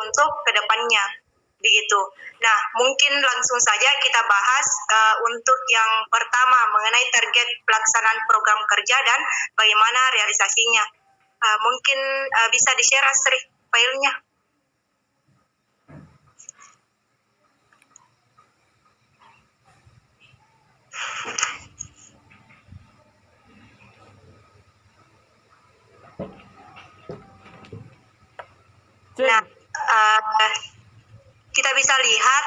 untuk kedepannya begitu. Nah, mungkin langsung saja kita bahas untuk yang pertama mengenai target pelaksanaan program kerja dan bagaimana realisasinya. Mungkin bisa di-share Astri filenya. Nah, kita bisa lihat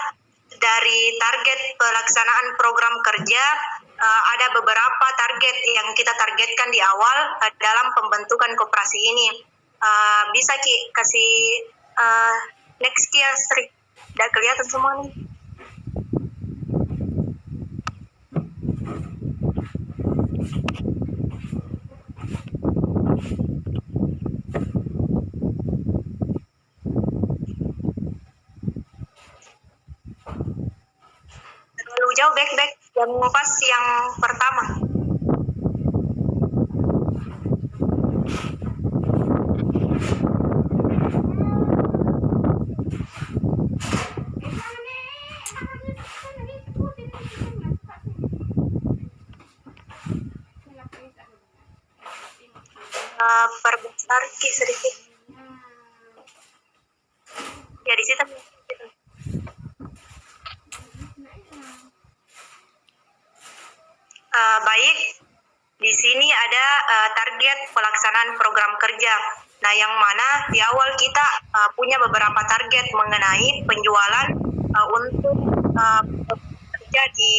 dari target pelaksanaan program kerja, ada beberapa target yang kita targetkan di awal dalam pembentukan koperasi ini. Bisa kasih next ya, Sri. Udah kelihatan semua nih. Terlalu jauh back yang pas yang pertama. Perbesar sedikit. Ya di situ. Baik, di sini ada target pelaksanaan program kerja. Nah, yang mana di awal kita punya beberapa target mengenai penjualan untuk kerja di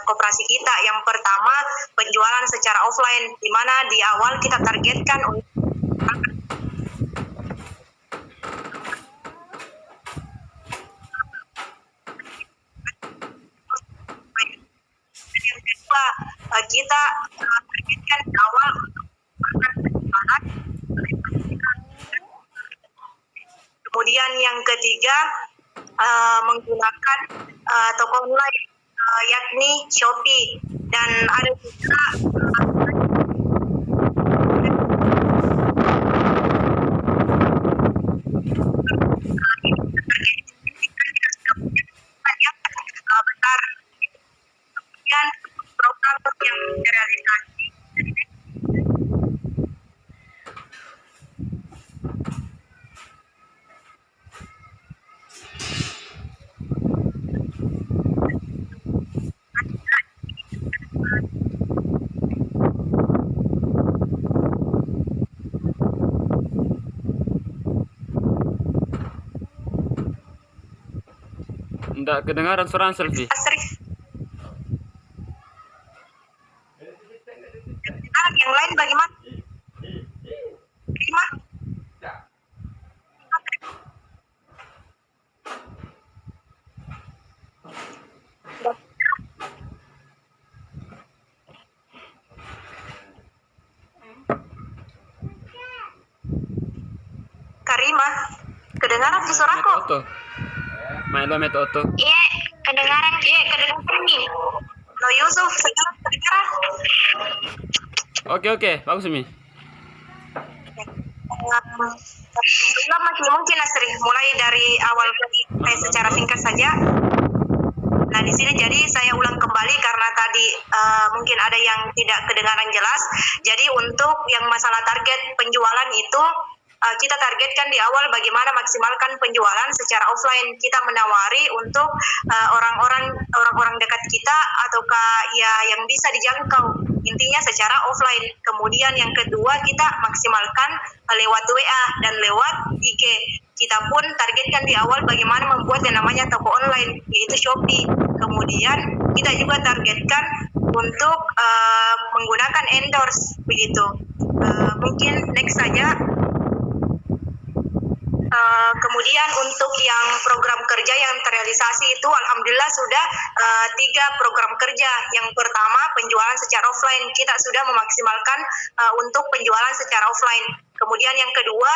koperasi kita. Yang pertama, penjualan secara offline, di mana di awal kita targetkan untuk kita targetkan di awal kemudian yang ketiga menggunakan toko online yakni Shopee, dan ada juga besar kemudian program yang direalisasi. Tidak kedengaran suara Selfie. Yang lain bagaimana? Karima, kedengaran suaraku? Main lo Auto. Iya, kedengaran nih. Lo Yusuf, sekarang kedengaran. Oke, bagus Mi. Masih mungkin Astri, mulai dari awal secara singkat saja. Nah, di sini jadi saya ulang kembali karena tadi mungkin ada yang tidak kedengaran jelas. Jadi untuk yang masalah target penjualan itu kita targetkan di awal bagaimana maksimalkan penjualan secara offline. Kita menawari untuk orang-orang dekat kita ataukah ya yang bisa dijangkau, intinya secara offline. Kemudian yang kedua kita maksimalkan lewat WA dan lewat IG. Kita pun targetkan di awal bagaimana membuat yang namanya toko online, yaitu Shopee. Kemudian kita juga targetkan untuk menggunakan endorse begitu. Mungkin next saja. Kemudian untuk yang program kerja yang terrealisasi itu alhamdulillah sudah 3 program kerja. Yang pertama penjualan secara offline, kita sudah memaksimalkan untuk penjualan secara offline. Kemudian yang kedua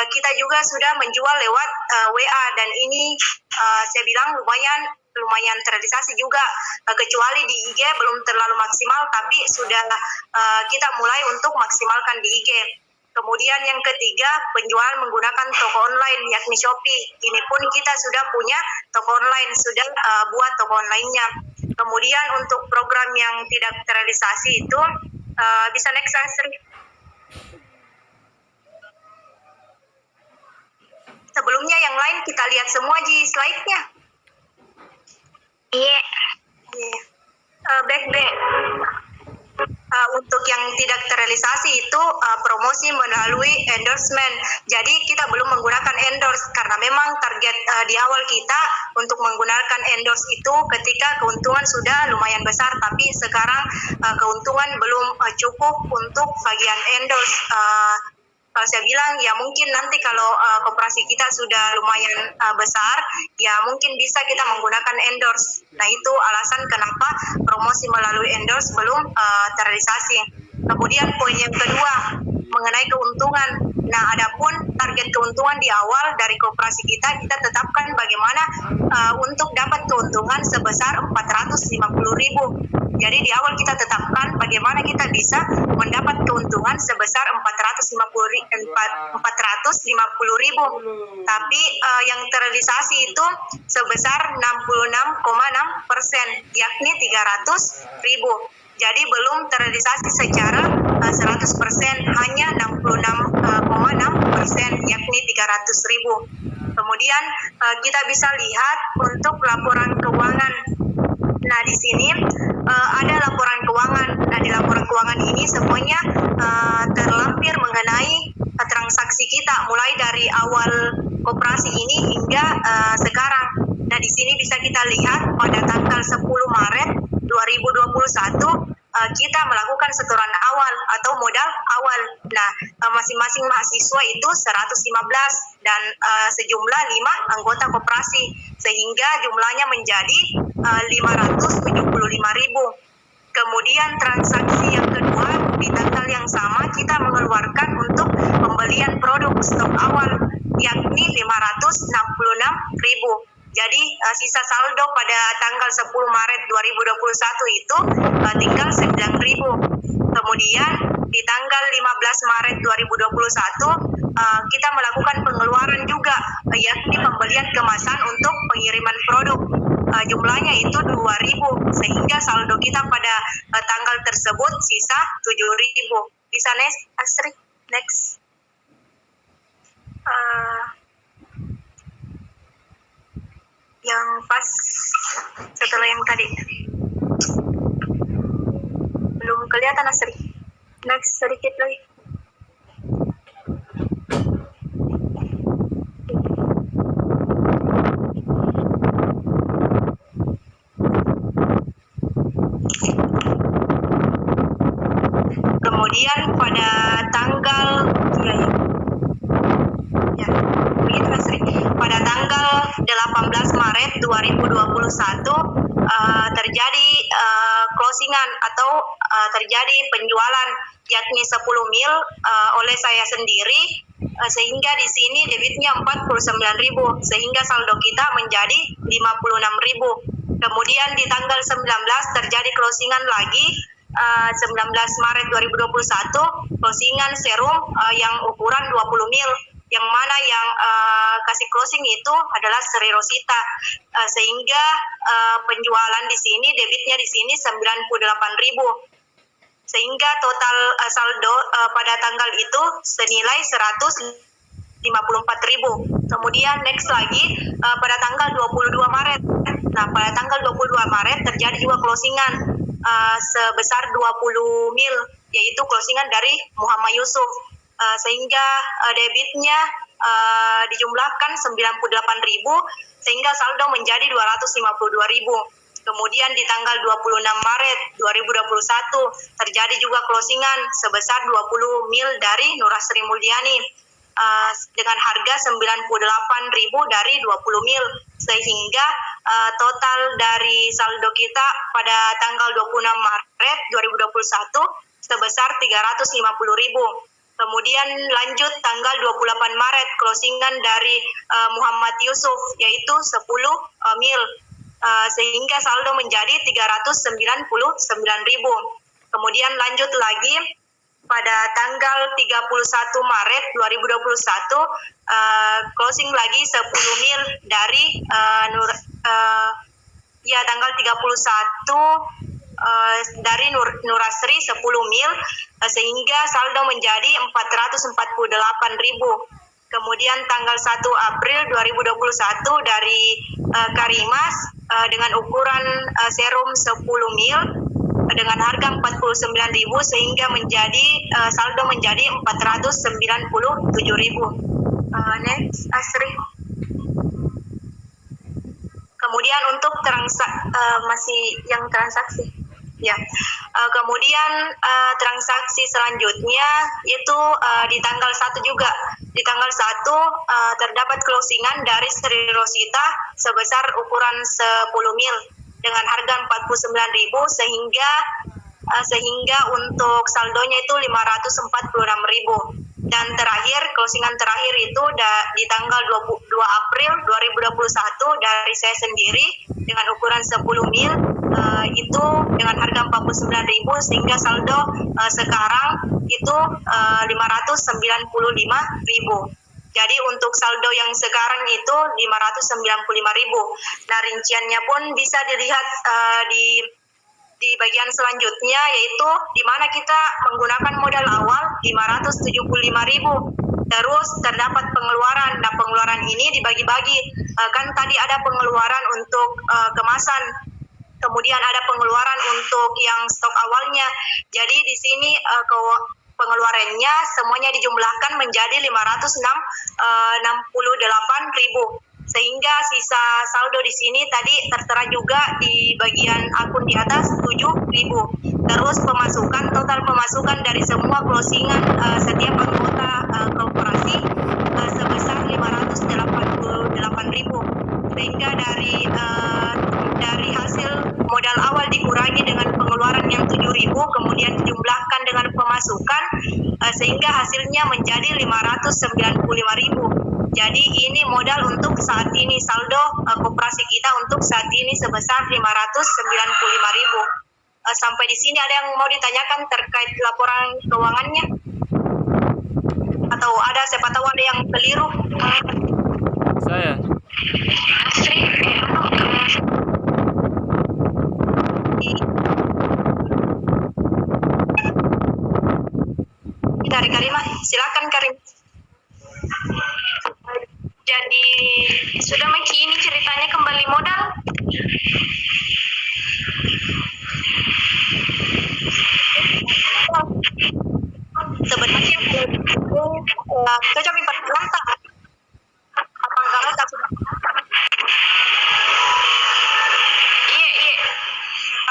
kita juga sudah menjual lewat WA, dan ini saya bilang lumayan terrealisasi juga, kecuali di IG belum terlalu maksimal, tapi sudah kita mulai untuk maksimalkan di IG. Kemudian yang ketiga, penjualan menggunakan toko online yakni Shopee. Ini pun kita sudah punya toko online, sudah buat toko online-nya. Kemudian untuk program yang tidak terrealisasi itu bisa next Asri. Sebelumnya yang lain kita lihat semua di slide-nya. Iya. Back. Untuk yang tidak terrealisasi itu promosi melalui endorsement. Jadi kita belum menggunakan endorse karena memang target di awal kita untuk menggunakan endorse itu ketika keuntungan sudah lumayan besar, tapi sekarang keuntungan belum cukup untuk bagian endorse. Kalau saya bilang ya mungkin nanti kalau koperasi kita sudah lumayan besar, ya mungkin bisa kita menggunakan endorse. Nah itu alasan kenapa promosi melalui endorse belum terrealisasi. Kemudian poin yang kedua mengenai keuntungan. Nah adapun target keuntungan di awal dari koperasi kita tetapkan bagaimana untuk dapat keuntungan sebesar 450.000. Jadi di awal kita tetapkan bagaimana kita bisa mendapat keuntungan sebesar 450.000. Tapi yang terrealisasi itu sebesar 66,6%, yakni 300.000. Jadi belum terrealisasi secara 100%, hanya 66,6%, yakni 300.000. Kemudian kita bisa lihat untuk laporan keuangan. Nah di sini ada laporan keuangan. Nah di laporan keuangan ini semuanya terlampir mengenai transaksi kita mulai dari awal koperasi ini hingga sekarang. Nah di sini bisa kita lihat pada tanggal 10 Maret 2021 kita melakukan setoran awal atau modal awal. Nah masing-masing mahasiswa itu 115 dan sejumlah 5 anggota koperasi, sehingga jumlahnya menjadi 575.000. Kemudian transaksi yang kedua di tanggal yang sama kita mengeluarkan untuk pembelian produk stok awal yakni 566.000. Jadi sisa saldo pada tanggal 10 Maret 2021 itu tinggal 9.000. Kemudian di tanggal 15 Maret 2021 kita melakukan pengeluaran juga yakni pembelian kemasan untuk pengiriman produk. Jumlahnya itu 2.000, sehingga saldo kita pada tanggal tersebut sisa 7.000. Bisa next, Asri? Next. Yang pas setelah yang tadi belum kelihatan Asri. Next sedikit lagi. Kemudian pada tanggal begitu Asri. Pada tanggal 18 Maret 2021 terjadi closingan atau terjadi penjualan yakni 10 mil oleh saya sendiri, sehingga di sini debitnya 49.000, sehingga saldo kita menjadi 56.000. Kemudian di tanggal 19 terjadi closingan lagi 19 Maret 2021, closingan serum yang ukuran 20 mil, yang mana yang kasih closing itu adalah Sri Rosita, sehingga penjualan di sini debitnya di sini 98.000, sehingga total saldo pada tanggal itu senilai 154.000. Kemudian next lagi pada tanggal 22 Maret. Nah pada tanggal 22 Maret terjadi juga closingan sebesar 20 mil, yaitu closingan dari Muhammad Yusuf, sehingga debitnya dijumlahkan 98.000, sehingga saldo menjadi 252.000. Kemudian di tanggal 26 Maret 2021 terjadi juga closingan sebesar 20 mil dari Nurasri Mulyani dengan harga 98.000 dari 20 mil, sehingga total dari saldo kita pada tanggal 26 Maret 2021 sebesar 350.000. Kemudian lanjut tanggal 28 Maret closingan dari Muhammad Yusuf, yaitu 10 mil, sehingga saldo menjadi 399.000. Kemudian lanjut lagi pada tanggal 31 Maret 2021 closing lagi 10 mil dari tanggal 31 dari Nurasri 10 mil sehingga saldo menjadi 448.000. Kemudian tanggal 1 April 2021 dari Karimas dengan ukuran serum 10 mil dengan harga 49.000 sehingga menjadi saldo menjadi 497.000. Next, Asri. Kemudian untuk masih yang transaksi. Ya, kemudian transaksi selanjutnya itu di tanggal 1 juga. Di tanggal 1 terdapat closingan dari Sri Rosita sebesar ukuran 10 mil dengan harga 49.000 sehingga untuk saldonya itu 546.000. Dan terakhir, closingan terakhir itu di tanggal 22 April 2021 dari saya sendiri dengan ukuran 10 mil itu dengan harga 49.000 sehingga saldo sekarang itu 595.000. Jadi untuk saldo yang sekarang itu 595.000. Nah, rinciannya pun bisa dilihat di bagian selanjutnya, yaitu di mana kita menggunakan modal awal 575.000. Terus terdapat pengeluaran. Nah, pengeluaran ini dibagi-bagi. Kan tadi ada pengeluaran untuk kemasan, kemudian ada pengeluaran untuk yang stok awalnya. Jadi di sini pengeluarannya semuanya dijumlahkan menjadi 568.000. Sehingga sisa saldo di sini tadi tertera juga di bagian akun di atas 7.000. Terus total pemasukan dari semua closingan setiap anggota korporasi sebesar 588.000. Sehingga dari hasil modal awal dikurangi dengan pengeluaran yang 7.000 kemudian dijumlahkan dengan pemasukan sehingga hasilnya menjadi 595.000. Jadi ini modal untuk saat ini, saldo koperasi kita untuk saat ini sebesar 595.000. Sampai di sini ada yang mau ditanyakan terkait laporan keuangannya? Atau ada siapa tahu ada yang keliru? Saya. Dari Karimah, silakan Karim. Jadi sudah Maki ini ceritanya kembali modal. Sebenarnya cocok diperkenalkan tak? Apakah tak sudah? Iya.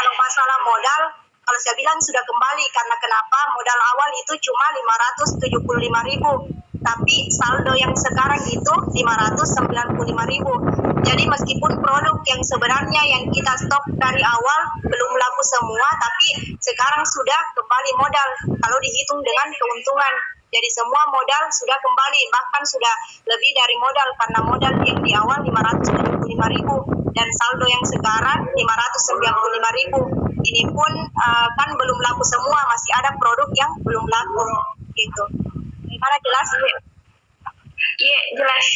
Kalau masalah modal, kalau saya bilang sudah kembali karena kenapa? Modal awal itu cuma 575.000. Tapi saldo yang sekarang itu 595.000. Jadi meskipun produk yang sebenarnya yang kita stok dari awal belum laku semua, tapi sekarang sudah kembali modal kalau dihitung dengan keuntungan. Jadi semua modal sudah kembali, bahkan sudah lebih dari modal karena modal yang di awal 575.000 dan saldo yang sekarang 595.000. Ini pun kan belum laku semua, masih ada produk yang belum laku gitu. Gimana, jelas? Iya, jelas.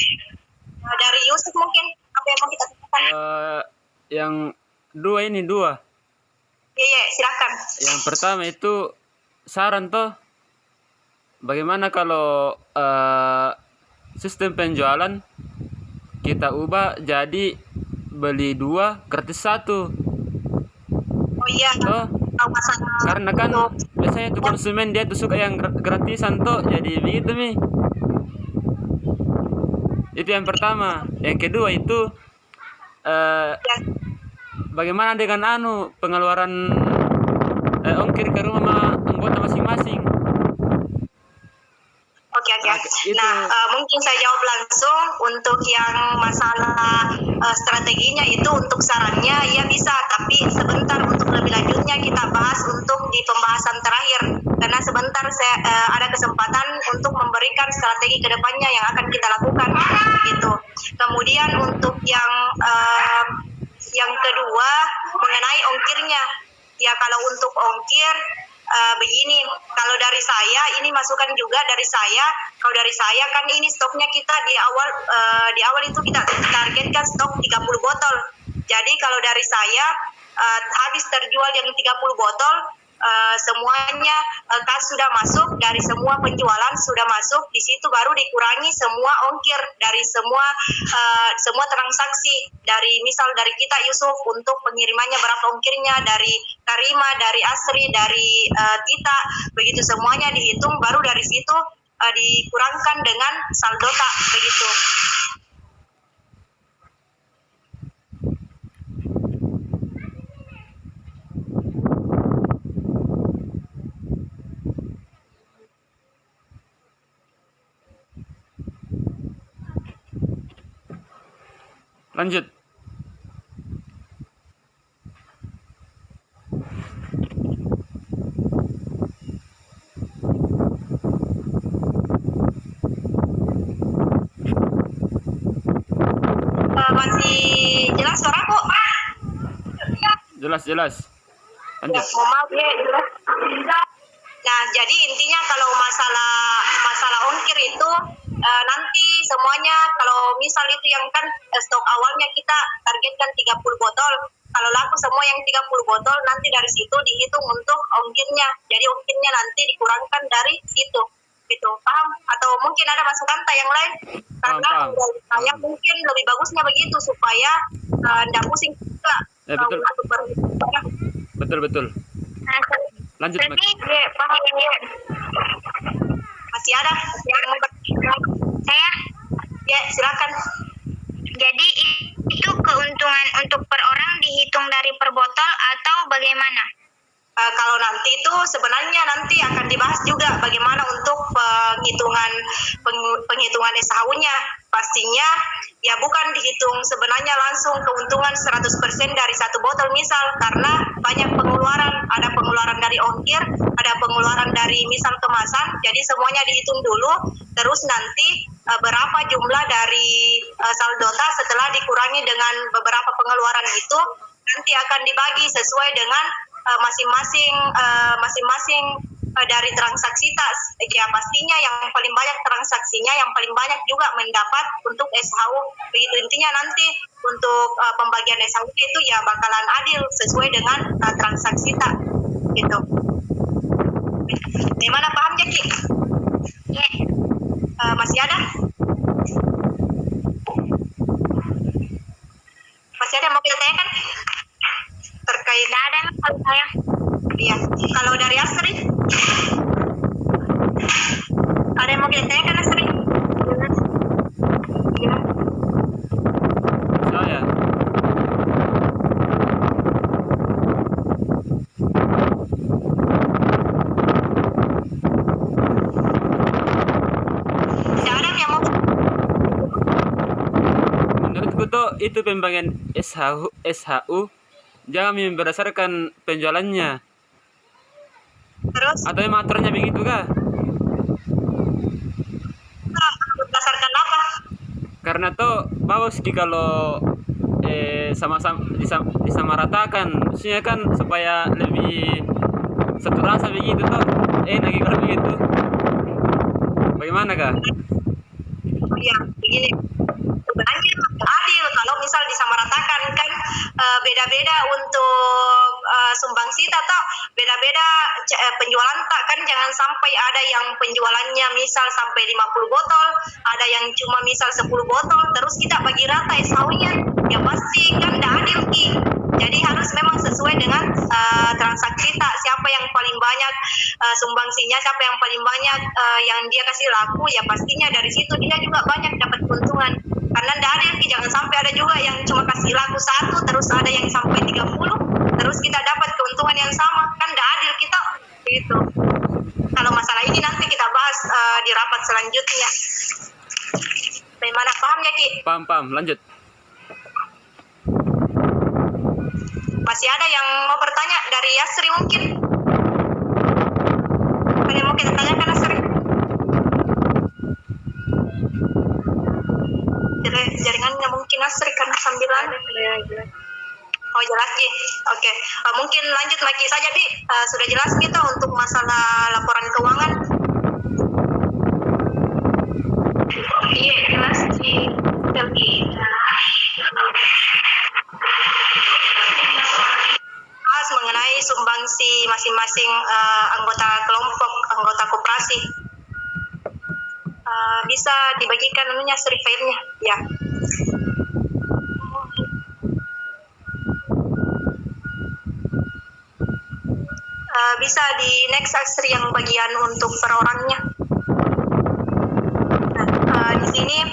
Dari Yusuf mungkin apa yang mau kita tanyakan? Yang dua. Iya, silakan. Yang pertama itu saran toh. Bagaimana kalau sistem penjualan kita ubah jadi beli 2 gratis 1? Oh iya. Toh, karena kan biasanya tuh konsumen dia tuh suka yang gratisan toh, jadi begitu Mi. Itu yang pertama. Yang kedua itu bagaimana dengan pengeluaran ongkir ke rumah anggota masing-masing? Oke. Nah, mungkin saya jawab langsung untuk yang masalah strateginya itu untuk sarannya ya bisa, tapi sebentar untuk lebih lanjutnya kita bahas untuk di pembahasan terakhir karena sebentar saya ada kesempatan untuk memberikan strategi kedepannya yang akan kita lakukan gitu. Kemudian untuk yang kedua mengenai ongkirnya, ya kalau untuk ongkir begini, kalau dari saya ini masukan juga dari saya. Kalau dari saya kan ini stoknya kita di awal itu kita targetkan stok 30 botol. Jadi kalau dari saya habis terjual yang 30 botol, semuanya kas sudah masuk, dari semua penjualan sudah masuk, di situ baru dikurangi semua ongkir dari semua transaksi, dari misal dari kita Yusuf untuk pengirimannya berapa ongkirnya, dari Karima, dari Asri, dari Tita, begitu semuanya dihitung, baru dari situ dikurangkan dengan saldo tak begitu. Lanjut. Masih jelas suaraku? Jelas. Lanjut. Maaf ya, jelas. Nah, jadi intinya kalau masalah ongkir itu nanti semuanya, kalau misal itu yang kan stok awalnya kita targetkan 30 botol. Kalau laku semua yang 30 botol, nanti dari situ dihitung untuk ongkirnya. Jadi ongkirnya nanti dikurangkan dari situ. Gitu, paham? Atau mungkin ada masukan yang lain? Karena saya mungkin lebih bagusnya begitu supaya nggak pusing juga. Ya, betul. Lanjut, Mas. Paham ya? Masih ada yang mau saya? Ya, silakan. Jadi itu keuntungan untuk per orang dihitung dari per botol atau bagaimana? Kalau nanti itu sebenarnya nanti akan dibahas juga bagaimana untuk penghitungan SHU-nya. Pastinya ya bukan dihitung sebenarnya langsung keuntungan 100% dari satu botol misal, karena banyak pengeluaran, ada pengeluaran dari ongkir, ada pengeluaran dari misal kemasan, jadi semuanya dihitung dulu, terus nanti berapa jumlah dari saldota setelah dikurangi dengan beberapa pengeluaran itu nanti akan dibagi sesuai dengan masing-masing dari transaksi tas. Ya pastinya yang paling banyak transaksinya, yang paling banyak juga mendapat untuk SHU. Begitu intinya nanti untuk pembagian SHU itu ya bakalan adil sesuai dengan transaksi tak. Gitu. Gimana, paham Jaki? Ya. Masih ada? Masih ada yang mau kita tanyakan? Terkait Ada kalau saya. Iya. Kalau dari Asri? Ada yang mau kita tanyakan, Asri? Iya. Saya. Tidak ada yang mau. Menurutku tuh itu pembagian SHU jangan berdasarkan penjualannya. Terus Atau yang aturnya begitu kah? berdasarkan apa? Karena tuh bagus kalau sama-sama disamaratakan, maksudnya kan supaya lebih satu rasa begitu tuh enak kalau begitu. Bagaimana kah? Ya begini, sebenarnya adil kalau misal disamaratakan kan, beda-beda untuk sumbangsi atau beda-beda penjualan tak, kan jangan sampai ada yang penjualannya misal sampai 50 botol, ada yang cuma misal 10 botol, terus kita bagi rata SHU-nya, ya pasti kan tidak adil Ki. Jadi harus memang sesuai dengan transaksi tak, siapa yang paling banyak sumbangsinya, siapa yang paling banyak yang dia kasih laku, ya pastinya dari situ dia juga banyak dapat keuntungan. Karena tidak adil Ki, jangan sampai ada juga yang cuma kasih laku 1, terus ada yang sampai 30, terus kita dapat keuntungan yang sama, kan tidak adil kita gitu. Kalau masalah ini nanti kita bahas di rapat selanjutnya. Bagaimana, paham ya Ki? Paham, lanjut. Masih ada yang mau bertanya dari Asri mungkin? Ada yang mau kita tanyakan, Asri? Jaringannya mungkin Asri karena sambilan. Oh jelas Ji. Oke. Mungkin lanjut lagi saja Bi. Sudah jelas gitu untuk masalah laporan keuangan. Iya, jelas Ji. Bahas mengenai sumbangsi masing-masing anggota kelompok, anggota koperasi. Bisa dibagikan anunya filenya ya. Bisa di next Asri yang bagian untuk per orangnya. Nah, di sini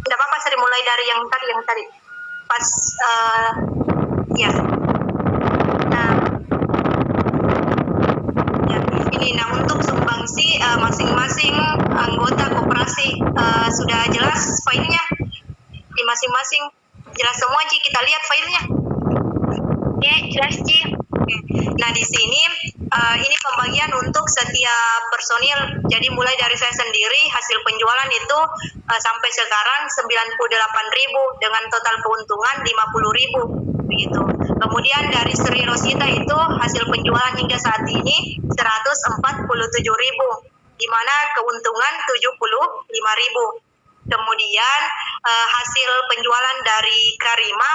tidak apa-apa Sri, mulai dari yang tadi pas ya. Nah, ya ini. Nah, untuk sumbangsi masing-masing anggota koperasi sudah jelas filenya di masing-masing, jelas semua Ci, kita lihat filenya. Ya, jelas Ci. Nah, di sini ini pembagian untuk setiap personil. Jadi mulai dari saya sendiri hasil penjualan itu sampai sekarang 98.000 dengan total keuntungan 50.000 begitu. Kemudian dari Sri Rosita itu hasil penjualan hingga saat ini 147.000 di mana keuntungan 75.000. Kemudian hasil penjualan dari Karima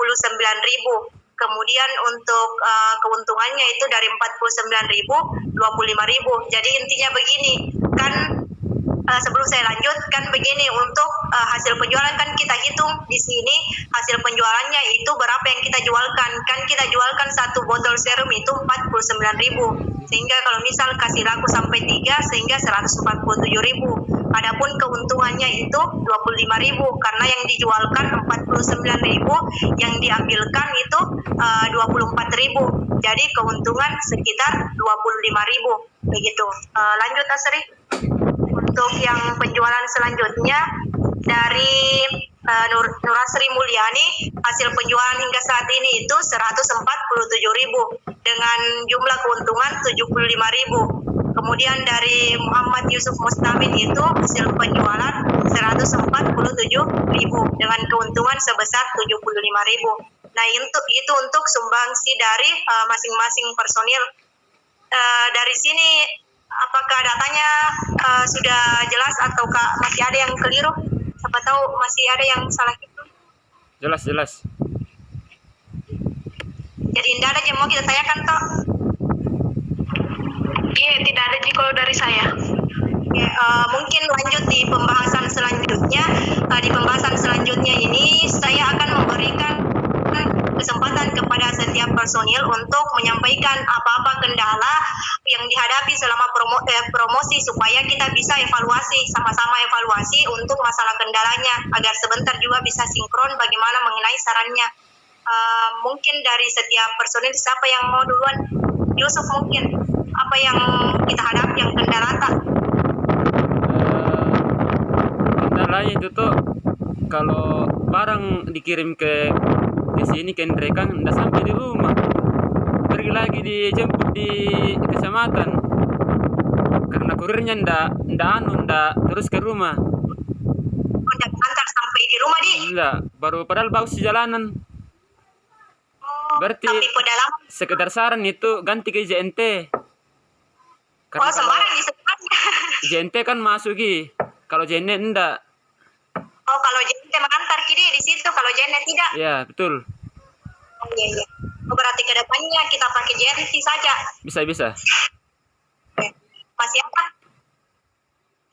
49.000. Kemudian untuk keuntungannya itu dari 49.000 25.000. Jadi intinya begini, kan sebelum saya lanjut kan begini, untuk hasil penjualan kan kita hitung di sini hasil penjualannya itu berapa yang kita jualkan. Kan kita jualkan satu botol serum itu 49.000. Sehingga kalau misal kasih laku sampai 3 sehingga 147.000. Adapun keuntungannya itu 25.000 karena yang dijualkan 49.000, yang diambilkan itu 24.000. Jadi keuntungan sekitar 25.000 begitu. Lanjut Asri. Untuk yang penjualan selanjutnya dari Nurasri Mulyani, hasil penjualan hingga saat ini itu 147.000 dengan jumlah keuntungan 75.000. Kemudian dari Muhammad Yusuf Mustamin itu hasil penjualan 147.000 dengan keuntungan sebesar 75.000. Nah, itu untuk sumbangsi dari masing-masing personil. Dari sini apakah datanya sudah jelas ataukah masih ada yang keliru? Siapa tahu masih ada yang salah gitu. Jelas. Jadi tidak ada yang mau kita tanyakan toh? Iya, tidak ada Ji kalau dari saya. Oke, mungkin lanjut di pembahasan selanjutnya. Di pembahasan selanjutnya ini saya akan memberikan kesempatan kepada setiap personil untuk menyampaikan apa-apa kendala yang dihadapi selama promosi supaya kita bisa evaluasi, sama-sama evaluasi untuk masalah kendalanya agar sebentar juga bisa sinkron bagaimana mengenai sarannya. Mungkin dari setiap personil siapa yang mau duluan? Yusuf mungkin. Apa yang kita hadapi yang kendala tak? Kendalanya itu tuh kalau barang dikirim ke sini ke Ndrekang nggak sampai di rumah, pergi lagi dijemput di kecamatan karena kurirnya ndak terus ke rumah. Udah antar sampai di rumah di? Enggak, baru padahal bagus di jalanan. Berarti tapi pedalaman. sekedar saran itu ganti ke JNT. Karena Sembarang di sekitar. JNT kan masuk Ki. Kalau JNT enggak. Oh, kalau JNT mengantar kiri di situ, kalau JNT tidak. Ya, betul. Oh, iya. Oh, berarti ke depannya kita pakai JNT saja. Bisa. Oke. Masih apa?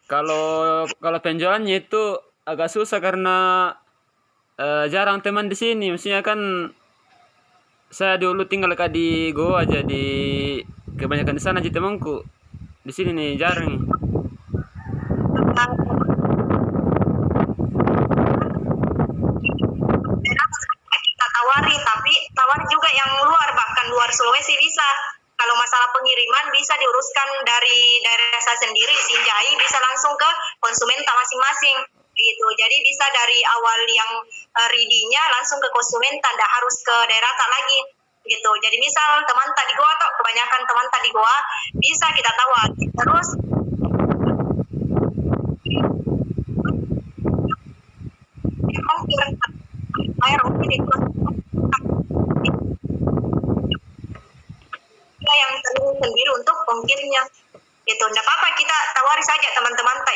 Kalau penjualannya itu agak susah karena jarang teman di sini. Maksudnya kan saya dulu tinggal di Goa, jadi kebanyakan di sana aja temanku. Di sini nih jarang. Kita tawari juga yang luar, bahkan luar Sulawesi bisa. Kalau masalah pengiriman bisa diuruskan dari daerah saya sendiri, Sinjai, bisa langsung ke konsumen masing-masing gitu. Jadi bisa dari awal yang ready-nya langsung ke konsumen, tidak harus ke daerah tak lagi gitu. Jadi misal teman tak di Goa atau kebanyakan teman tak di Goa bisa kita tawari. Terus air mungkin itu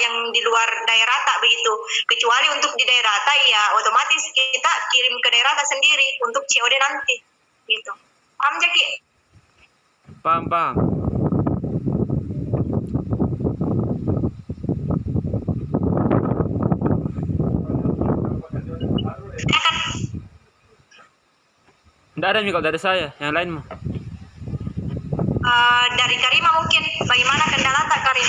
yang di luar daerah tak begitu. Kecuali untuk di daerah tak ya otomatis kita kirim ke daerah tak sendiri untuk COD nanti gitu. Paham Jaki? Paham, paham. Nggak ada nih kalau dari saya, yang lain mah. Dari Karima mungkin bagaimana kendala tak Karim?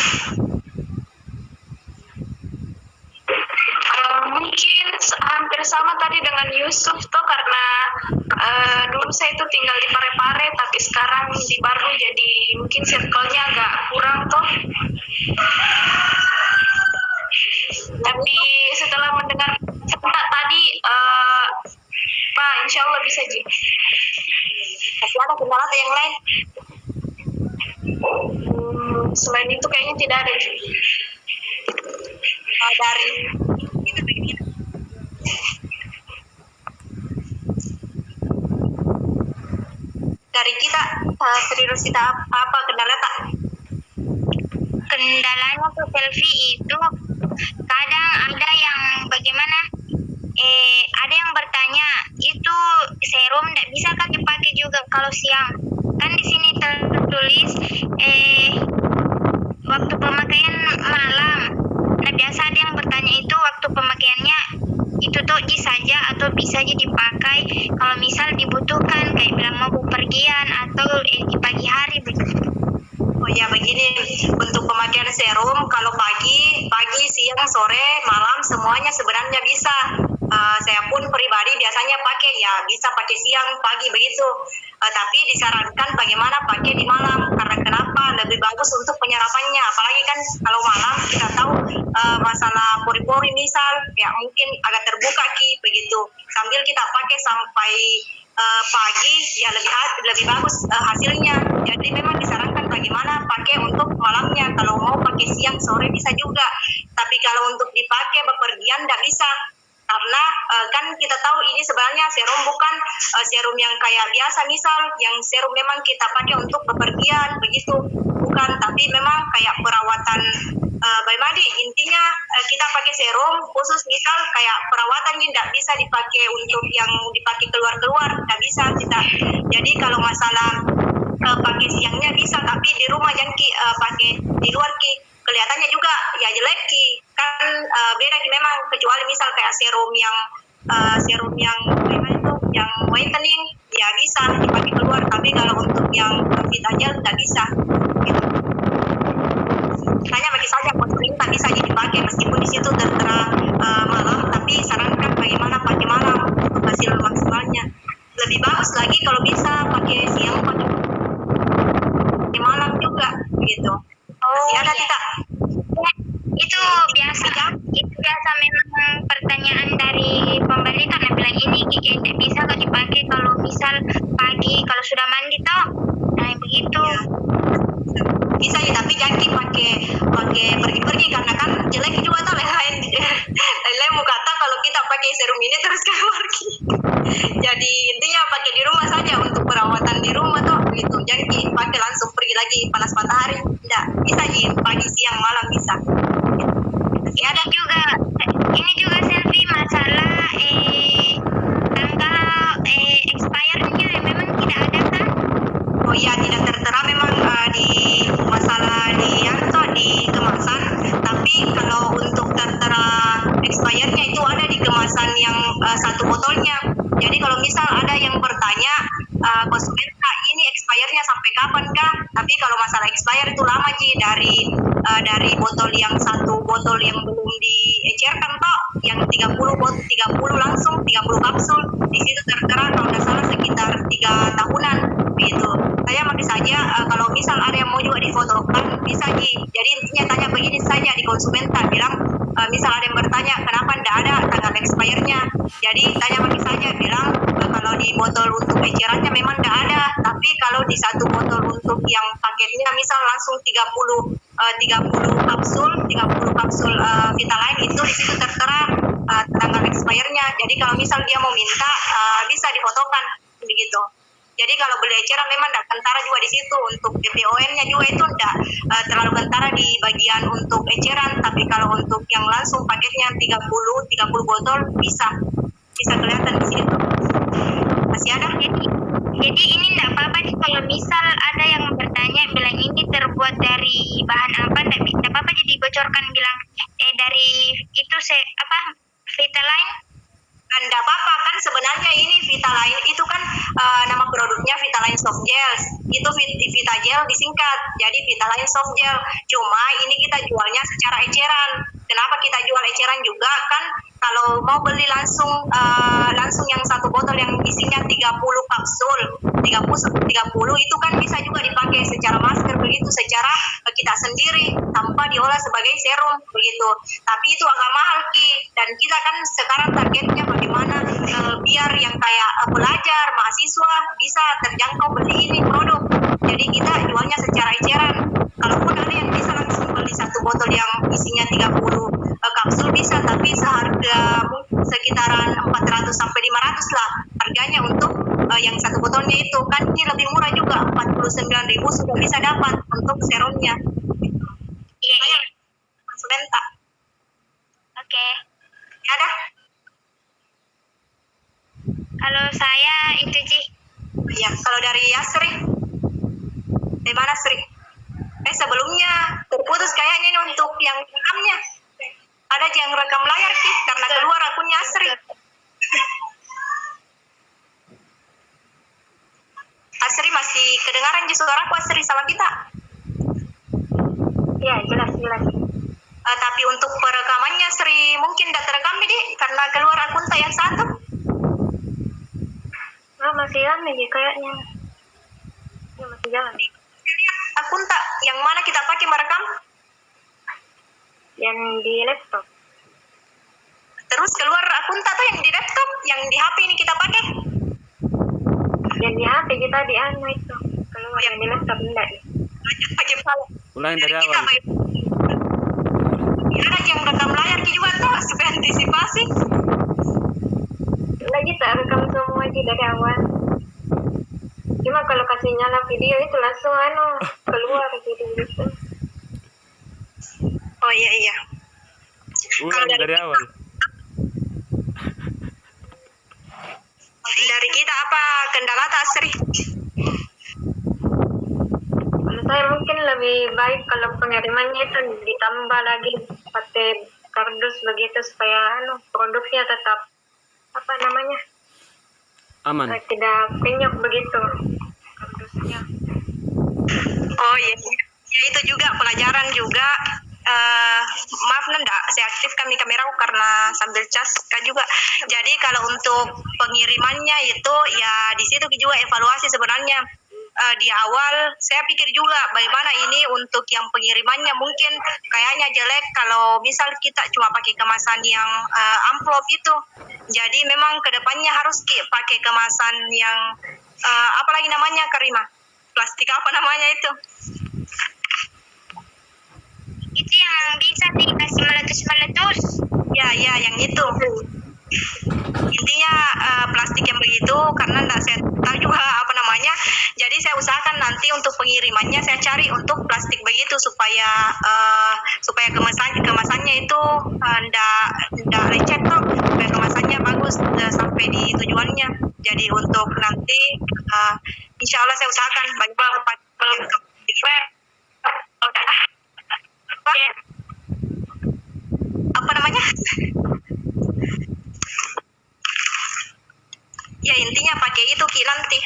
Mungkin hampir sama tadi dengan Yusuf tuh, karena dulu saya itu tinggal di Parepare tapi sekarang di Baru, jadi mungkin circle-nya agak kurang tuh. Tapi setelah mendengar cerita tadi, Pak, insya Allah bisa Ji. Masih ada kendala tak yang lain? Selain itu kayaknya tidak ada Ji. Dari kita Sri Rosita apa kendala tak? Kendalanya tuh selfie itu kadang ada yang bagaimana, ada yang bertanya itu serum tidak bisa kan dipakai juga kalau siang, kan di sini tertulis waktu pemakaian malam. Nah biasa ada yang bertanya itu waktu pemakaiannya itu tuh saja atau bisa aja dipakai kalau misal dibutuhkan kayak bilang mau bepergian atau di pagi hari begitu. Oh ya begini, untuk pemakaian serum kalau pagi, siang, sore, malam semuanya sebenarnya bisa. Saya pun pribadi biasanya pakai ya bisa pakai siang, pagi begitu. Tapi disarankan bagaimana pakai di malam, karena kenapa? Lebih bagus untuk penyerapannya. Apalagi kan kalau malam kita tahu masalah pori-pori misal ya mungkin agak terbuka begitu. Sambil kita pakai sampai pagi ya lebih bagus hasilnya. Jadi memang disarankan bagaimana pakai untuk malamnya. Kalau mau pakai siang sore bisa juga. Tapi kalau untuk dipakai bepergian tidak bisa. Karena kan kita tahu ini sebenarnya serum bukan serum yang kayak biasa misal yang serum memang kita pakai untuk bepergian begitu, bukan, tapi memang kayak perawatan bagaimana intinya kita pakai serum khusus misal kayak perawatan tidak bisa dipakai untuk yang dipakai keluar tidak bisa kita. Jadi kalau masalah pakai siangnya bisa, tapi di rumah jangan pakai di luar kelihatannya juga ya jelek kan beda memang, kecuali misal kayak serum yang gimana itu yang whitening ya bisa dipakai keluar, tapi kalau untuk yang fit aja nggak bisa gitu. Hanya bagi saja konsumen tak bisa dipakai meskipun di situ tertera malam, tapi sarankan bagaimana pakai malam untuk hasil maksimalnya. Lebih bagus lagi kalau bisa pakai siang pakai malam juga gitu. Masih ada tidak? Itu biasa memang pertanyaan dari pembeli karena bilang ini tidak bisa kalau dipakai kalau misal pagi kalau sudah mandi toh, nah begitu. Ya. Bisa ya, tapi jangan pakai pergi-pergi karena kan jelek juga tuh lain mau kata kalau kita pakai serum ini terus keluar jadi intinya pakai di rumah saja untuk perawatan di rumah tuh begitu, jangan pakai langsung pergi lagi panas matahari, tidak bisa pagi siang malam bisa. Ya ada juga ini juga selfie masalah tanggal expirednya memang tidak ada kan? Oh iya, tidak tertera memang di masalah di kemasan, tapi kalau untuk tertera expirednya itu ada di kemasan yang satu botolnya. Jadi kalau misal ada yang bertanya konsumen kak ini expirednya sampai kapan kak? Tapi kalau masalah expired itu lama dari botol yang satu botol yang belum diecerkan toh, yang 30 langsung 30 kapsul di situ tertera kalau tidak salah sekitar 3 tahunan begitu. Saya masih saja kalau misal ada yang mau juga difotokan bisa jadi intinya tanya begini saja di konsumen tak bilang misal ada yang bertanya kenapa tidak ada tanggal expirednya, jadi tanya masih saja bilang kalau di botol untuk ecerannya memang tidak ada, tapi kalau di satu botol untuk yang paketnya misal langsung 30 kapsul Vitaline itu di situ tertera tanggal expirednya. Jadi kalau misal dia mau minta bisa difotokan begitu. Jadi kalau beli eceran memang tidak kentara juga di situ. Untuk PPON-nya juga itu tidak terlalu kentara di bagian untuk eceran, tapi kalau untuk yang langsung paketnya 30 botol bisa kelihatan di situ. Masih ada? Jadi ini tidak apa-apa nih kalau misal ada yang bertanya bilang ini terbuat dari bahan apa, tidak apa-apa jadi bocorkan bilang dari itu Vitaline. Tidak apa-apa kan, sebenarnya ini Vitaline itu kan nama produknya Vitaline Soft Gel, itu Vita Gel disingkat, jadi Vitaline Soft Gel. Cuma ini kita jualnya secara eceran. Kenapa kita jual eceran juga kan? Kalau mau beli langsung yang satu botol yang isinya 30 kapsul, 30 itu kan bisa juga dipakai secara masker begitu, secara kita sendiri tanpa diolah sebagai serum begitu. Tapi itu agak mahal Ki, dan kita kan sekarang targetnya bagaimana biar yang kayak pelajar, mahasiswa bisa terjangkau beli ini produk. Jadi kita jualnya secara eceran. Kalaupun ada yang bisa langsung beli satu botol yang isinya 30 kapsul bisa, tapi seharga sekitaran 400 sampai 500 lah harganya untuk yang satu botolnya itu. Kan ini lebih murah juga, 49.000 sudah bisa dapat untuk serumnya. Iya. Sebentar. Oke. Ada? Kalau saya itu Ji. Ya, kalau dari Asri, dari mana Sri? Sebelumnya terputus kayaknya ini untuk yang rekamnya. Ada yang rekam layar Ki, karena keluar akunnya Asri. Asri masih kedengaran di suaraku Asri sama kita? Ya, jelas. Tapi untuk perekamannya Sri mungkin tidak terekam nih karena keluar akun tak yang satu. Masih rame nih kayaknya. Ya, masih jalan nih. Akun tak yang mana kita pakai merekam? Yang di laptop. Terus keluar akun tak tuh yang di laptop, yang di HP ini kita pakai? Yang di HP kita di anu itu. Keluar yang di laptop enggak nih. Pakai file. Ulangi dari Kita awal. ada yang rekam layar juga tuh supaya antisipasi. Lagi tak rekam semua aja dari awal. Cuma kalau kasih nyala video itu langsung keluar gitu. Oh iya. Ulangi dari awal. Dari kita apa kendala tak Sri? Kalau saya mungkin lebih baik kalau pengirimannya itu ditambah lagi pakai kardus begitu supaya produknya tetap Aman. tidak penyok begitu kardusnya. Oh iya. Ya itu juga pelajaran juga. Maaf nanda saya aktifkan di kameraku karena sambil cas kan juga. Jadi kalau untuk pengirimannya itu ya di situ juga evaluasi sebenarnya. Di awal saya pikir juga bagaimana ini untuk yang pengirimannya mungkin kayaknya jelek kalau misal kita cuma pakai kemasan yang amplop itu. Jadi memang kedepannya harus pakai kemasan yang apalagi namanya Karima, plastik apa namanya itu? Itu yang bisa dikasih meletus-meletus. Ya yang itu. Intinya plastik yang begitu karena enggak saya tahu juga apa namanya. Jadi saya usahakan nanti untuk pengirimannya saya cari untuk plastik begitu supaya kemasannya itu enggak lecet tuh, supaya kemasannya bagus sampai di tujuannya. Jadi untuk nanti insya Allah saya usahakan bagi apa namanya? Ya intinya pakai itu Ki nanti.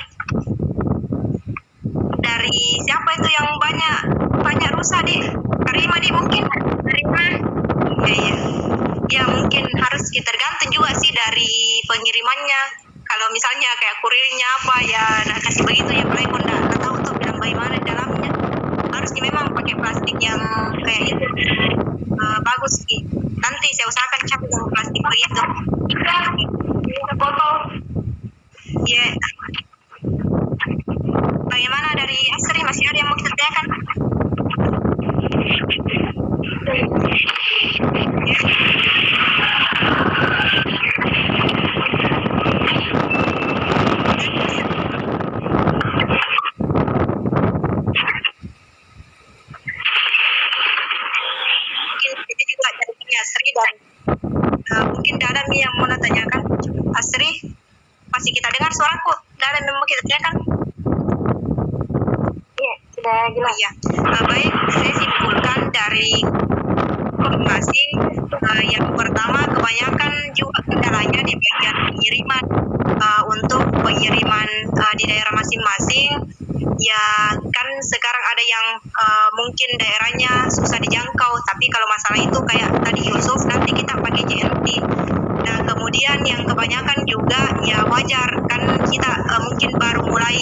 Dari siapa itu yang banyak rusak di Karima di mungkin Karima. Iya. Ya mungkin harus kita tergantung juga sih dari pengirimannya. Kalau misalnya kayak kurirnya apa ya kasih begitu ya paling nggak tahu tuh bilang bagaimana di dalamnya. Harus memang pakai plastik yang kayak itu. Bagus Ki. Nanti saya usahakan cari yang plastik begitu. Botol. Ya. Bagaimana dari Asri, masih ada yang mau kita tanyakan? Masih kita dengar suaraku? Dalam memang kita teriakan? Iya, sudah jelas. Iya. Baik, saya simpulkan dari masing yang pertama kebanyakan juga kendalanya di bagian pengiriman. Untuk pengiriman di daerah masing-masing, ya kan sekarang ada yang mungkin daerahnya susah dijangkau, tapi kalau masalah itu kayak tadi Yusuf, nanti kita pakai JNT. Nah kemudian yang kebanyakan juga ya wajar kan kita mungkin baru mulai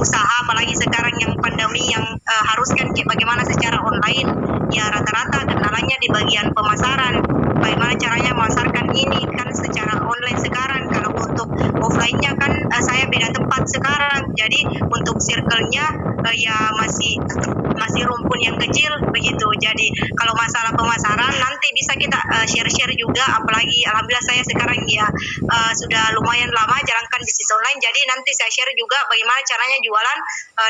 usaha, apalagi sekarang yang pandemi yang haruskan bagaimana secara online, ya rata-rata kendalanya di bagian pemasaran. Bagaimana caranya memasarkan ini kan secara online sekarang. Kalau untuk offline-nya kan saya beda tempat sekarang, jadi untuk circle-nya ya masih rumpun yang kecil begitu. Jadi kalau masalah pemasaran nanti bisa kita share-share juga, apalagi alhamdulillah saya sekarang ya sudah lumayan lama jalankan bisnis online, jadi nanti saya share juga bagaimana caranya jualan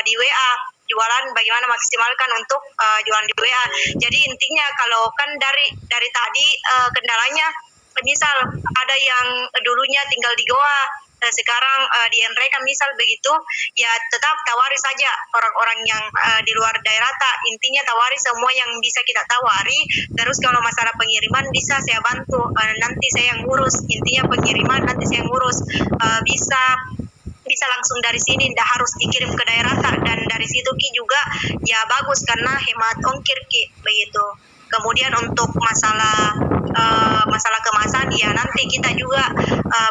di WA, jualan bagaimana maksimalkan untuk jualan di WA. Jadi intinya kalau kan dari tadi kendalanya, misal ada yang dulunya tinggal di Goa, sekarang di Nrekan misal begitu, ya tetap tawari saja orang-orang yang di luar daerah. Intinya tawari semua yang bisa kita tawari. Terus kalau masalah pengiriman bisa saya bantu, nanti saya yang ngurus. Intinya pengiriman nanti saya ngurus, bisa langsung dari sini, tidak harus dikirim ke daerah dan dari situ Ki juga ya bagus karena hemat ongkir Ki begitu. Kemudian untuk masalah kemasan, ya nanti kita juga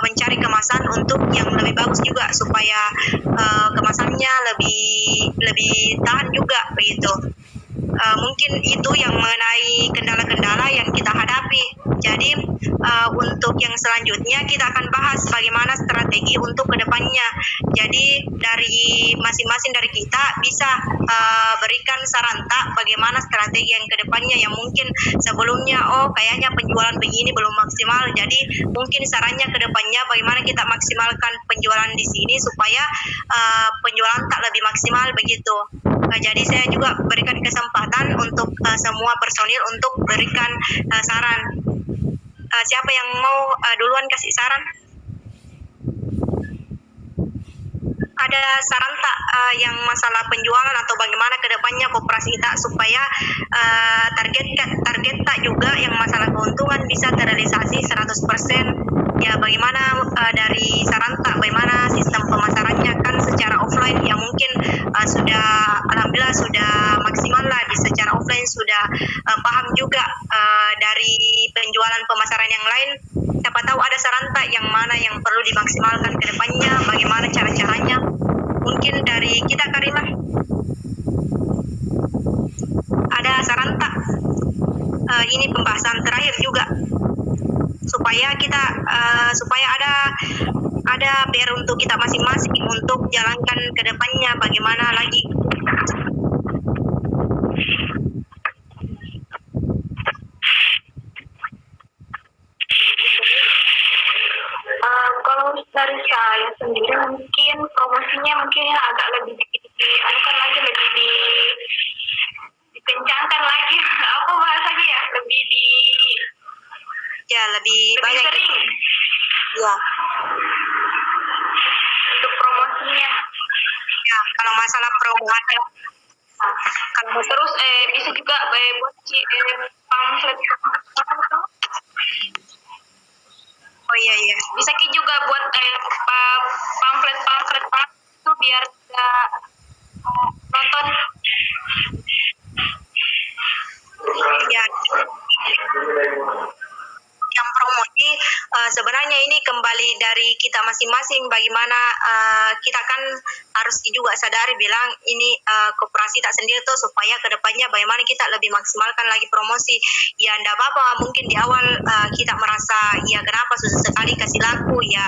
mencari kemasan untuk yang lebih bagus juga supaya kemasannya lebih tahan juga begitu. Mungkin itu yang mengenai kendala-kendala yang kita hadapi. Jadi untuk yang selanjutnya kita akan bahas bagaimana strategi untuk kedepannya. Jadi dari masing-masing dari kita bisa berikan saran bagaimana strategi yang kedepannya, yang mungkin sebelumnya kayaknya penjualan begini belum maksimal. Jadi mungkin sarannya kedepannya bagaimana kita maksimalkan penjualan di sini supaya penjualan tak lebih maksimal begitu. Jadi saya juga berikan kesempatan untuk semua personil untuk berikan saran. Siapa yang mau duluan kasih saran? Ada saran tak yang masalah penjualan atau bagaimana kedepannya koperasi tak supaya target tak juga yang masalah keuntungan bisa terrealisasi 100%. Ya bagaimana dari saran tak bagaimana sistem pemasarannya kan secara offline ya mungkin sudah alhamdulillah sudah maksimal lah, di secara offline sudah paham juga dari penjualan pemasaran yang lain. Siapa tahu ada saran tak yang mana yang perlu dimaksimalkan ke depannya, bagaimana cara-caranya. Mungkin dari kita Karimah ada saran tak? Ini pembahasan terakhir juga supaya kita supaya ada PR untuk kita masing-masing untuk jalankan ke depannya bagaimana lagi. Kalau dari saya sendiri mungkin promosinya mungkin ya agak lebih anukan lagi, lebih dikencangkan lagi. Apa bahasanya ya, lebih Banyak sering ya. untuk promosinya. Ya kalau masalah promosi kalau Terus bisa juga buat pamflet. iya Bisa juga buat pamflet itu biar tidak nonton. ya. Yang promosi sebenarnya ini kembali dari kita masing-masing, bagaimana kita kan harus juga sadari bilang ini koperasi tak sendiri tuh supaya kedepannya bagaimana kita lebih maksimalkan lagi promosi. Ya enggak apa-apa mungkin di awal kita merasa ya kenapa susah sekali kasih laku ya,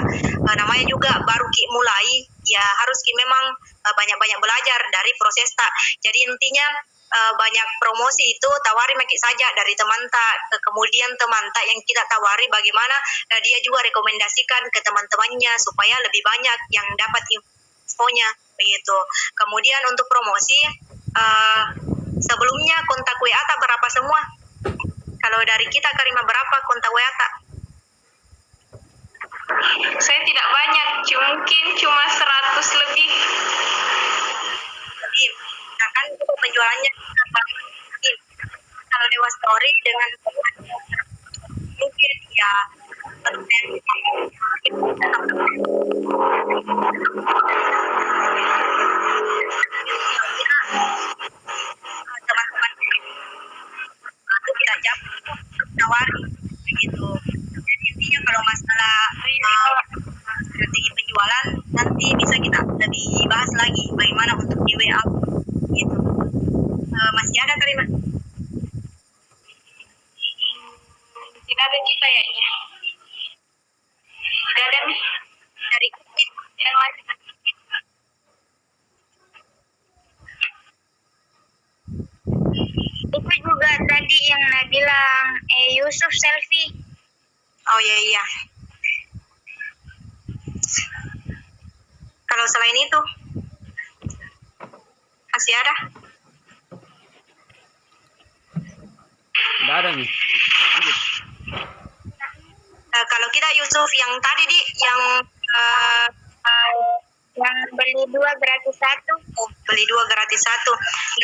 namanya juga baru mulai ya, harus memang banyak-banyak belajar dari proses tak. Jadi intinya banyak promosi itu tawari makin saja dari teman tak, kemudian teman tak yang kita tawari bagaimana dia juga rekomendasikan ke teman-temannya supaya lebih banyak yang dapat infonya begitu. Kemudian untuk promosi sebelumnya kontak WA tak berapa semua? Kalau dari kita Karimah berapa kontak WA tak? saya tidak banyak, mungkin cuma 100 lebih. Jadi, nah kan itu penjualannya kalau lewat story dengan mungkin ya teman-teman itu kita jawab tawari begitu. Jadi intinya kalau masalah strategi penjualan nanti bisa kita lebih bahas lagi bagaimana untuk di WA gitu. Masih ada kali Mas? Tidak ada sih kayaknya. Tidak ada nih. Dari Yang lain. Itu juga tadi yang bilang Yusuf selfie. oh iya. Kalau selain itu masih ada? Tidak ada nih. Lanjut. Kalau kita Yusuf yang tadi yang Yang beli 2 gratis 1. beli 2 gratis 1.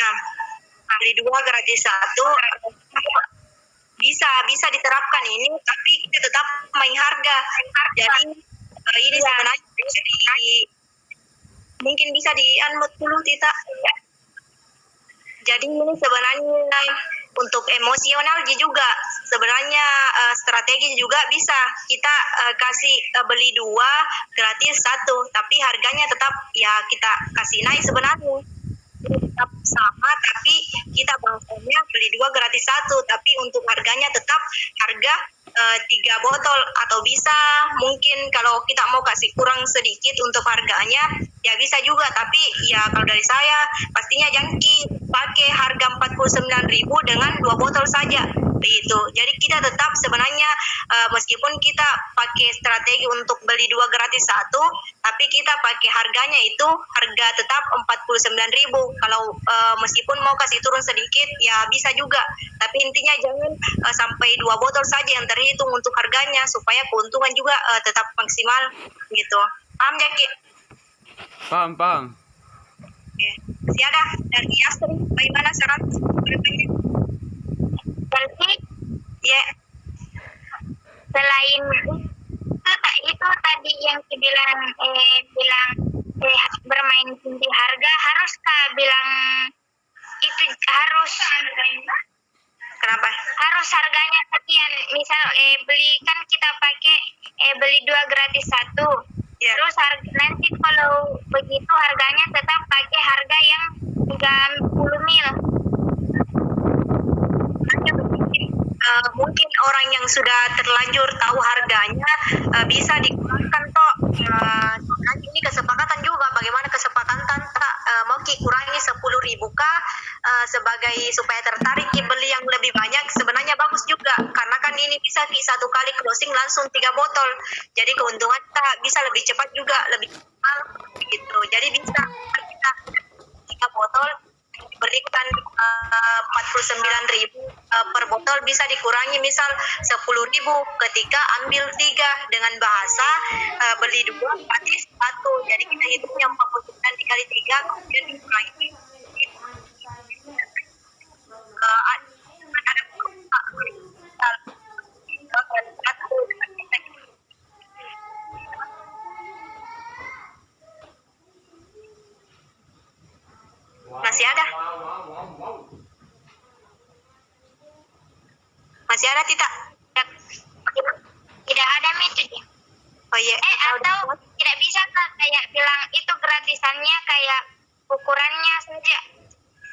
Nah, beli 2 gratis 1 bisa diterapkan ini, tapi kita tetap main harga. Jadi ini sebenarnya mungkin bisa di unmute dulu Tita. Jadi ini sebenarnya untuk emosional juga sebenarnya strategi juga bisa kita kasih beli 2 gratis 1, tapi harganya tetap ya kita kasih naik sebenarnya tetap sama, tapi kita bahasanya beli 2 gratis 1, tapi untuk harganya tetap harga 3 botol, atau bisa mungkin kalau kita mau kasih kurang sedikit untuk harganya ya bisa juga, tapi ya kalau dari saya pastinya jangan pakai harga 49.000 dengan 2 botol saja begitu. Jadi kita tetap sebenarnya meskipun kita pakai strategi untuk beli 2 gratis 1, tapi kita pakai harganya itu harga tetap 49.000. Kalau meskipun mau kasih turun sedikit ya bisa juga, tapi intinya jangan sampai 2 botol saja yang terhitung untuk harganya supaya keuntungan juga tetap maksimal gitu. Paham Jaki? Paham. Oke. Masih ada dari Astri, bagaimana saran berikutnya? Selfie Ya, selain itu tadi yang bilang bermain tinggi harga, haruskah bilang itu harus kenapa? harus harganya sekian, misal beli kan kita pakai beli 2 gratis 1, Ya. terus nanti kalau begitu harganya tetap pakai harga yang 30 mil. Mungkin orang yang sudah terlanjur tahu harganya bisa dikurangkan toh. Nanti ini kesepakatan juga, bagaimana kesepakatan mau kurangi 10.000 kah sebagai supaya tertarik beli yang lebih banyak, sebenarnya bagus juga karena kan ini bisa satu kali closing langsung 3 botol, jadi keuntungan kita bisa lebih cepat juga, lebih mahal gitu. Jadi bisa kita 3 botol berikan 49.000 per botol, bisa dikurangi misal 10.000 ketika ambil 3 dengan bahasa beli 2 gratis 1. Jadi kita hitungnya 49 dikali 3 kemudian dikurangi masih ada? Masih ada Tita? Tidak ada itu. Oh iya. Atau tidak bisa kayak bilang itu gratisannya kayak ukurannya saja,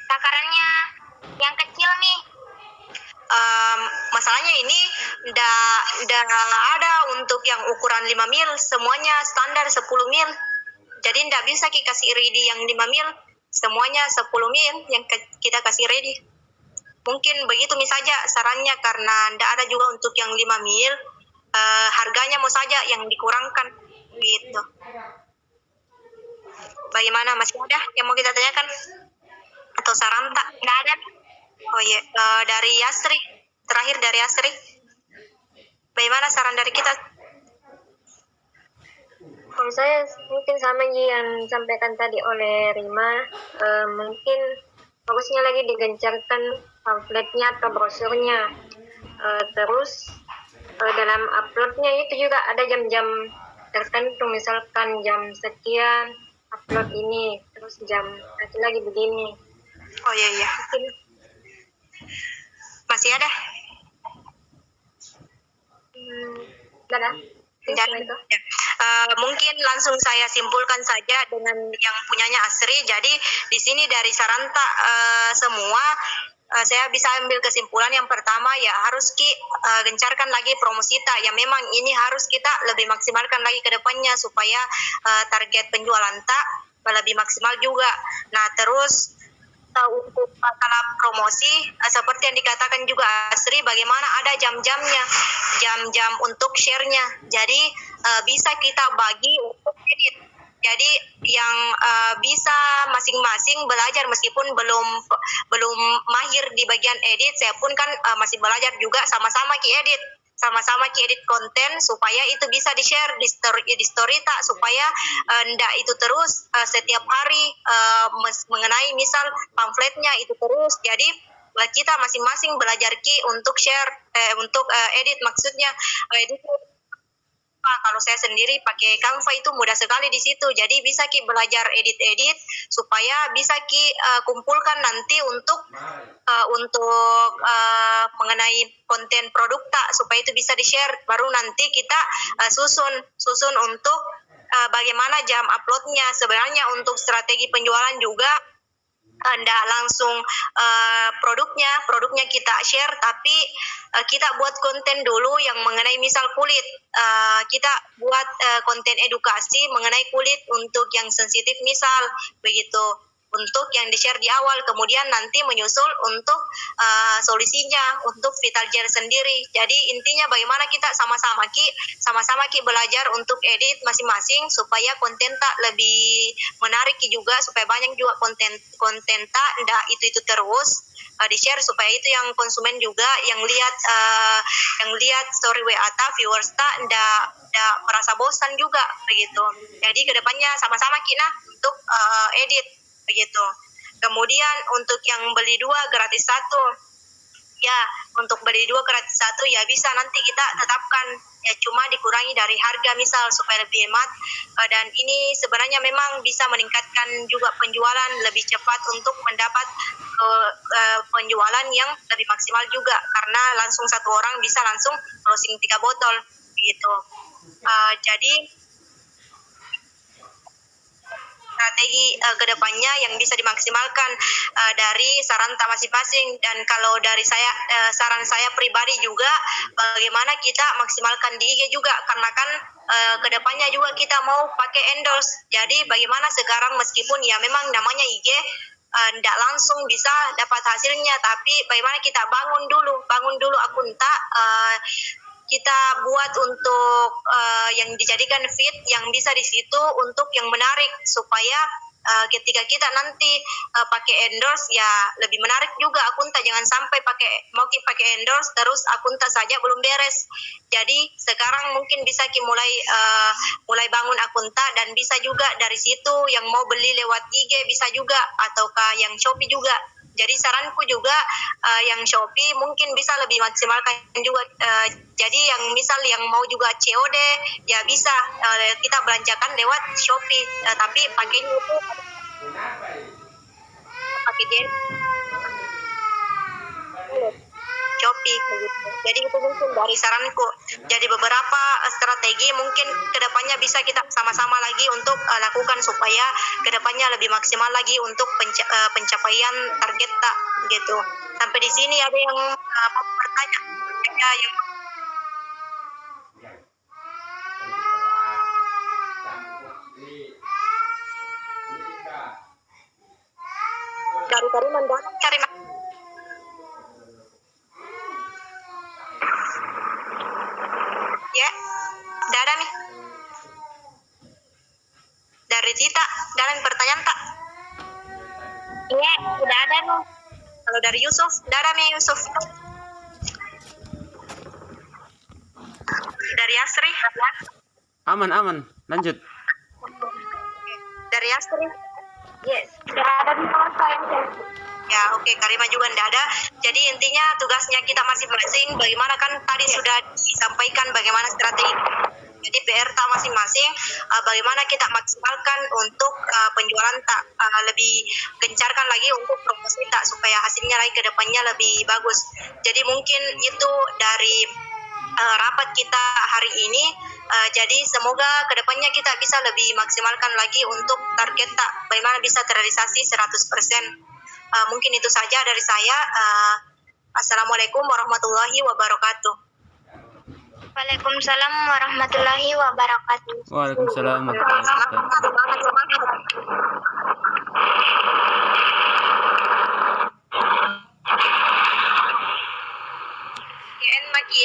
takarannya yang kecil nih. Masalahnya ini ndak ada untuk yang ukuran 5 mil, semuanya standar 10 mil. Jadi ndak bisa kita kasih ready yang 5 mil, semuanya 10 mil yang kita kasih ready. Mungkin begitu saja sarannya, karena ndak ada juga untuk yang 5 mil, harganya mau saja yang dikurangkan gitu. Bagaimana, masih ada yang mau kita tanyakan atau saran tak? Nggak ada. Oh iya, dari Yasri, terakhir dari Yasri, bagaimana saran dari kita? Kalau saya mungkin sama yang disampaikan tadi oleh Rima, mungkin harusnya lagi digencarkan pamfletnya atau brosurnya. Terus dalam uploadnya itu juga ada jam-jam tertentu, misalkan jam sekian upload ini, terus jam satu lagi begini. Oh iya. Mungkin Masih ada? ada. Dan, Itu. ya. Mungkin langsung saya simpulkan saja dengan yang punyanya Asri. Jadi di sini dari Saranta semua saya bisa ambil kesimpulan yang pertama ya harus gencarkan lagi promosita. Ya memang ini harus kita lebih maksimalkan lagi ke depannya supaya target penjualan tak lebih maksimal juga. Nah terus untuk masalah promosi seperti yang dikatakan juga Asri, bagaimana ada jam-jamnya, jam-jam untuk share-nya. Jadi bisa kita bagi untuk edit. Jadi yang bisa masing-masing belajar meskipun belum mahir di bagian edit, saya pun kan masih belajar juga sama-sama edit. Sama-sama edit konten supaya itu bisa di-share di story tak, supaya ndak itu terus setiap hari mengenai misal pamfletnya itu terus. Jadi kita masing-masing belajar untuk share untuk edit, maksudnya edit. Kalau saya sendiri pakai Canva itu mudah sekali di situ. Jadi bisa belajar edit-edit supaya bisa kumpulkan nanti untuk mengenai konten produk tak, supaya itu bisa di-share. Baru nanti kita susun untuk bagaimana jam uploadnya. Sebenarnya untuk strategi penjualan juga ndak langsung produknya kita share, tapi kita buat konten dulu yang mengenai misal kulit. Kita buat konten edukasi mengenai kulit untuk yang sensitif misal begitu, untuk yang di-share di awal, kemudian nanti menyusul untuk solusinya untuk Vital Gel sendiri. Jadi intinya bagaimana kita sama-sama belajar untuk edit masing-masing supaya konten tak lebih menarik juga, supaya banyak juga konten tak ndak itu terus di-share, supaya itu yang konsumen juga yang lihat story WA tak, viewers tak ndak merasa bosan juga begitu. Jadi kedepannya sama-sama kita untuk edit begitu. Kemudian untuk yang beli 2 gratis 1, ya untuk beli 2 gratis 1 ya bisa nanti kita tetapkan ya, cuma dikurangi dari harga misal supaya lebih hemat. Dan ini sebenarnya memang bisa meningkatkan juga penjualan lebih cepat untuk mendapat penjualan yang lebih maksimal juga, karena langsung satu orang bisa langsung closing 3 botol gitu. Jadi strategi kedepannya yang bisa dimaksimalkan dari Saranta masing-masing. Dan kalau dari saya, saran saya pribadi juga, bagaimana kita maksimalkan di IG juga, karena kan kedepannya juga kita mau pakai endorse. Jadi bagaimana sekarang meskipun ya memang namanya IG tidak langsung bisa dapat hasilnya, tapi bagaimana kita bangun dulu akun tak, kita buat untuk yang dijadikan feed yang bisa di situ untuk yang menarik, supaya ketika kita nanti pakai endorse ya lebih menarik juga akun tak. Jangan sampai mau pakai endorse terus akun tak saja belum beres. Jadi sekarang mungkin bisa mulai bangun akun tak, dan bisa juga dari situ yang mau beli lewat IG bisa juga, ataukah yang Shopee juga. Jadi saranku juga yang Shopee mungkin bisa lebih maksimalkan juga. Jadi yang misal yang mau juga COD ya bisa kita belanjakan lewat Shopee, tapi pakainya itu pakai Shopee begitu. Jadi itu mungkin dari saranku. Jadi beberapa strategi mungkin kedepannya bisa kita sama-sama lagi untuk lakukan supaya kedepannya lebih maksimal lagi untuk pencapaian target tak gitu. Sampai di sini ada yang mau bertanya? Yang dari tadi cari ya, udah ada nih. Dari Tita, dalam pertanyaan tak? Iya, udah ada nih. Kalau dari Yusuf, udah ada nih Yusuf. Dari Asri? Aman, lanjut. Astri? Yes. Tidak ada di tempat saya. Ya, oke, Karima juga tidak ada. Jadi intinya tugasnya kita masing-masing. Bagaimana kan tadi sudah disampaikan bagaimana strategi. Jadi PR tak masing-masing. Bagaimana kita maksimalkan untuk penjualan tak lebih gencarkan lagi untuk promosi tak supaya hasilnya lagi ke depannya lebih bagus. Jadi mungkin itu dari rapat kita hari ini. Jadi semoga kedepannya kita bisa lebih maksimalkan lagi untuk target tak bagaimana bisa terrealisasi 100%. Mungkin itu saja dari saya. Assalamualaikum warahmatullahi wabarakatuh. Waalaikumsalam warahmatullahi wabarakatuh. Waalaikumsalam warahmatullahi wabarakatuh. Maki